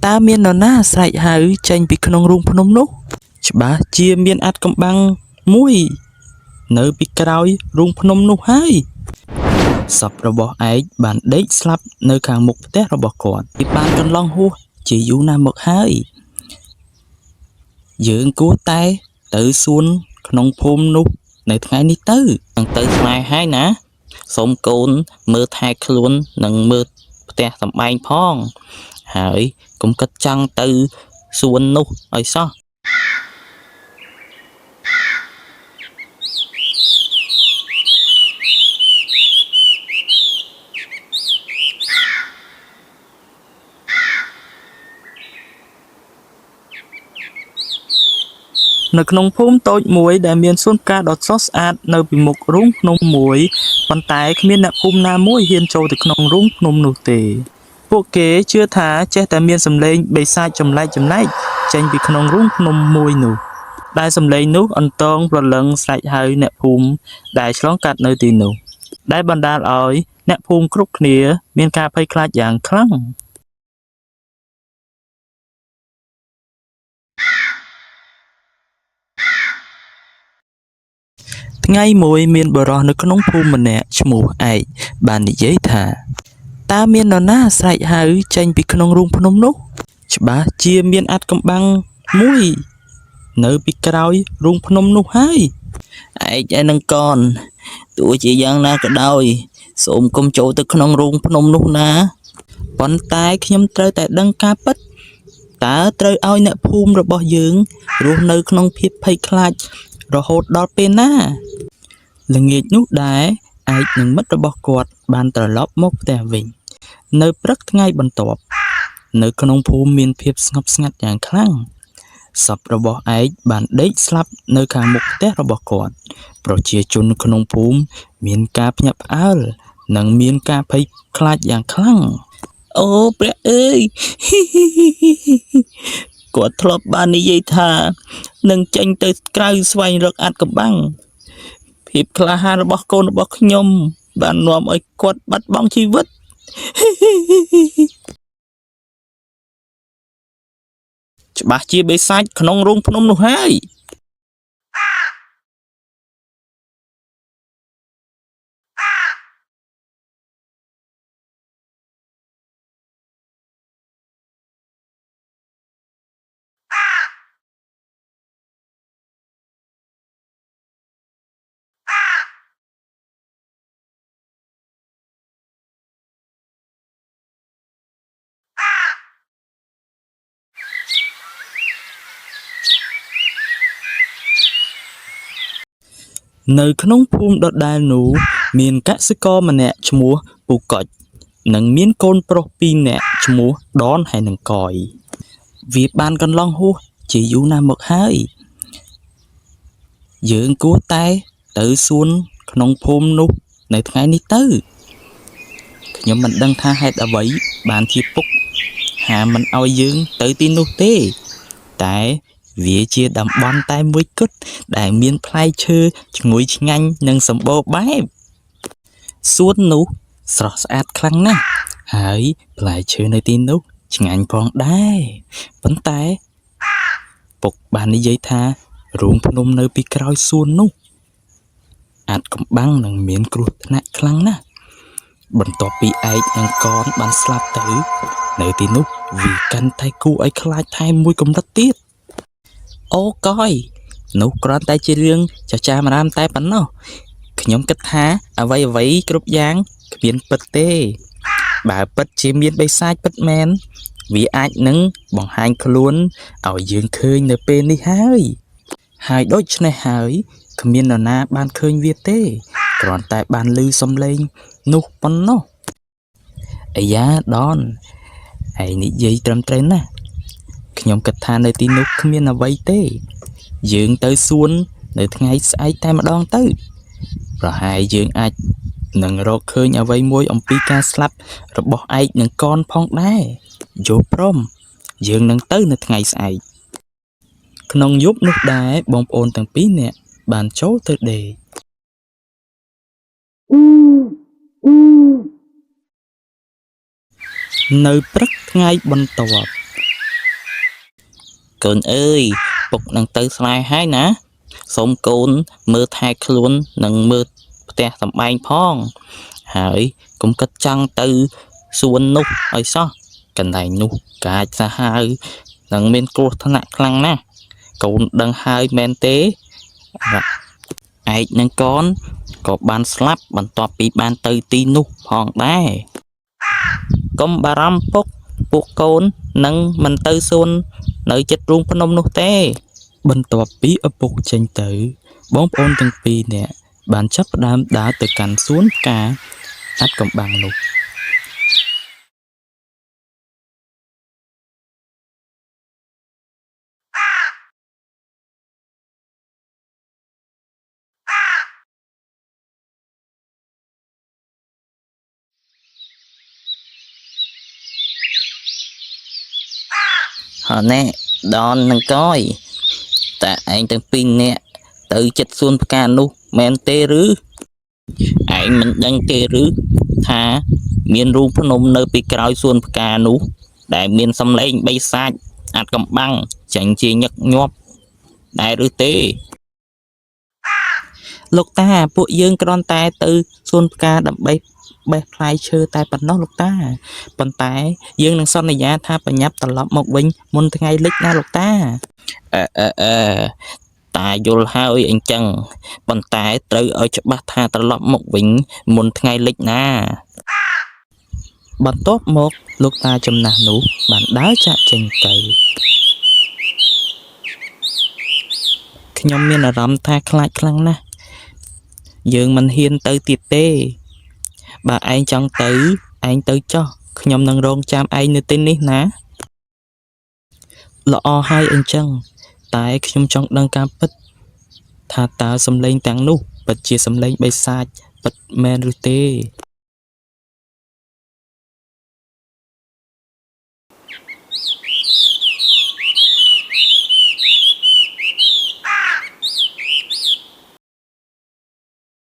ตาเมียนนน่าใส่หายใจปีขนมรุงพนมนุฉบาเจียเมียนอัดกำบังมุยเนื้อปีกรอยรุงพนมนุให้สับระบบไอ้บานเด็กสลับเนื้อขางมุกแต่ระบบก่อนที่บานกันลองหัวจีอยู่นามหมกให้ยืนกู้ไตตื่นซุนขนมพมนุในไงนี้ตื้อตั้งตื่นมาให้นะสมกูลมือไทยคล้วนหนึ่งมือแต่สมัยพ้องหายcũng cách chăng từ xuân nu ở sao នៅក្នុងភូមិតូចមួយដែលមានសួនផ្កាដ៏ស្រស់ស្អាតនៅពីមុខរូងភ្នំមួយប៉ុន្តែគ្មានអ្នកភូមិណាមួយហ៊ានចូលទៅក្នុងរូងភ្នំនោះទេពួកគេជឿថាចេះតែមានសម្លេងបិសាចចម្លែកចេញពីក្នុងរូងភ្នំមួយនោះដែលសម្លេងនោះអន្តងប្រលឹងស្រែកហៅអ្នកភូមិដែលឆ្លងកាត់នៅទីនោះដែលបណ្ដាលឲ្យអ្នកភូមិគ្រប់គ្នាមានការភ័យខ្លាចយ៉ាងខ្លាំងថ្ងៃមួយមានបរិសុទ្ធនៅក្នុងភូមិម្នាក់ឈ្មោះឯកបាននិយាយថាតើមាននរណាស្រែកហៅចេញពីក្នុងរូងភ្នំនោះច្បាស់ជាមានអាត់កំបាំងមួយនៅពីក្រោយរូងភ្នំនោះហើយឯកឯនឹងកនទោះជាយ៉ាងណាក៏ដោយសូមកុំចូលទៅក្នុងរូងភ្នំនោះណាប៉ុន្តែខ្ញុំត្រូវតែដឹងការពិតតើត្រូវឲ្យអ្នកភូមិរបស់យើងរស់នៅក្នុងភាពភ័យខ្លាចរហូតដល់ពេលណាល្ងាចនោះដែរឯកនិងមិត្តរបស់គាត់បានត្រឡប់មកផ្ទះវិញនៅព្រឹកថ្ងៃបន្ទាប់នៅក្នុងភូមិមានភាពស្ងប់ស្ងាត់យ៉ាងខ្លាំងសពរបស់ឯកបានដេកស្លាប់នៅខាងមុខផ្ទះរបស់គាត់ប្រជាជនក្នុងភូមិមានការភ្ញាក់ផ្អើលនិងមានការភ័យខ្លាចយ៉ាងខ្លាំងអូព្រះអើយគាត់ធ្លាប់បាននិយាយថានឹងចេញទៅក្រៅស្វែងរកអាត់កំបាំងភាពក្លាហានរបស់កូនរបស់ខ្ញុំបាននាំឲ្យគាត់បាត់បង់ជីវិតច្បាស់ជាបិសាចក្នុងរូងភ្នំនោះហើយនៅក្នុងភូមិដដែលនោះមានកសិករម្នាក់ឈ្មោះពូកុចនិងមានកូនប្រុស2នាក់ឈ្មោះដនហើយនិងកយវាបានកន្លងហួសជាយូរណាស់មកហើយយើងគួរតែទៅសួនក្នុងភូមិនោះនៅថ្ងៃនេះទៅខ្ញុំមិនដឹងថាហេតុអ្វីបានជាពុកហាមិនឲ្យយើងទៅទីនោះទេតែវាជាតំបន់តែមួយគត់ដែលមានផ្លែឈើឈ្ងុយឆ្ងាញ់និងសម្បូរបែបសួននោះស្រស់ស្អាតខ្លាំងណាស់ហើយផ្លែឈើនៅទីនោះឆ្ងាញ់ផងដែរប៉ុន្តែពុកបាននិយាយថារូងភ្នំនៅពីក្រោយសួននោះអាចកំបាំងនឹងមានគ្រោះថ្នាក់ខ្លាំងណាស់បន្ទាប់ពីឯកនិងកនបានស្លាប់ទៅនៅទីនោះវាកាន់តែគួរឲ្យខ្លាចថែមមួយកម្រិតទៀតអូកយនោះគ្រាន់តែជារឿងចាចាមរាមតែប៉ុណ្ណោះខ្ញុំគិតថាអ្វីគ្រប់យ៉ាងគ្មានពិតទេបើពិតជាមានបិសាចពិតមែនវាអាចនឹងបង្ហាញខ្លួនឲ្យយើងឃើញនៅពេលនេះហើយដូច្នេះហើយគ្មាននរណាបានឃើញវាទេគ្រាន់តែបានឮសំឡេងនោះប៉ុណ្ណោះអាយ៉ាដនហើយនិយាយត្រឹមត្រូវណាស់ខ្ញុំគិតថានៅទីនោះគ្មានអ្វីទេយើងទៅសួននៅថ្ងៃស្អែកតែម្ដងទៅប្រហែលយើងអាចនឹងរកឃើញអ្វីមួយអំពីការស្លាប់របស់ឯកនិងកនផងដែរយល់ព្រមយើងនឹងទៅនៅថ្ងៃស្អែកក្នុងយប់នោះដែរបងប្អូនទាំងពីរនាក់បានចូលទៅដេកនៅព្រឹកថ្ងៃបន្ទាប់ កូនអើយពុកនឹងទៅស្នេហ៍ហើយណាសូមកូនមើលថែខ្លួននិងមើលផ្ទះសម្បែងផងហើយកុំគិតចង់ទៅសួននោះឲ្យសោះកន្លែងនោះកាចសាហាវនិងមានគ្រោះថ្នាក់ខ្លាំងណាស់កូនដឹងហើយមែនទេឯកនឹងកូនក៏បានស្លាប់បន្ទាប់ពីបានទៅទីនោះផងដែរកុំបារម្ភពុកពួកកូននឹងមិនទៅសួននៅចិត្តរូងភ្នំនោះទេបន្ទាប់ពីឪពុកចេញទៅបងប្អូនទាំងពីរនាក់បានចាប់ផ្ដើមដើរទៅកាន់សួនផ្កាអាត់កំបាំងនោះណែដននឹងកយតែឯងទាំងពីរនាក់ទៅចិត្តសួនផ្កានោះមែនទេឬឯងមិនដឹងទេឬថាមានរូងភ្នំនៅពីក្រោយសួនផ្កានោះដែលមានសំឡេងបិសាចអាត់កំបាំងចាញ់ជាញឹកញាប់ដែរឬទេលោកតាពួកយើងគ្រាន់តែទៅសួនផ្កាដើម្បីបេះផ្លែឈើតែប៉ុណ្ណោះលោកតាប៉ុន្តែយើងនឹងសន្យាថាបញ្ញាប់ត្រឡប់មកវិញមុនថ្ងៃលិចណាលោកតាតាយល់ហើយអញ្ចឹងប៉ុន្តែត្រូវឲ្យច្បាស់ថាត្រឡប់មកវិញមុនថ្ងៃលិចណាបន្ទាប់មកលោកតាចំណាស់នោះបានដើរចាក់ចេញទៅខ្ញុំមានអារម្មណ៍ថាខ្លាចខ្លាំងណាស់យើងមិនហ៊ានទៅទៀតទេបើឯងចង់ទៅឯងទៅចុះខ្ញុំនឹងរងចាំឯងនៅទីនេះណាល្អហើយអញ្ចឹងតែខ្ញុំចង់ដឹងការពិតថាតើសំឡេងទាំងនោះពិតជាសំឡេងបិសាចពិតមែនឬទេ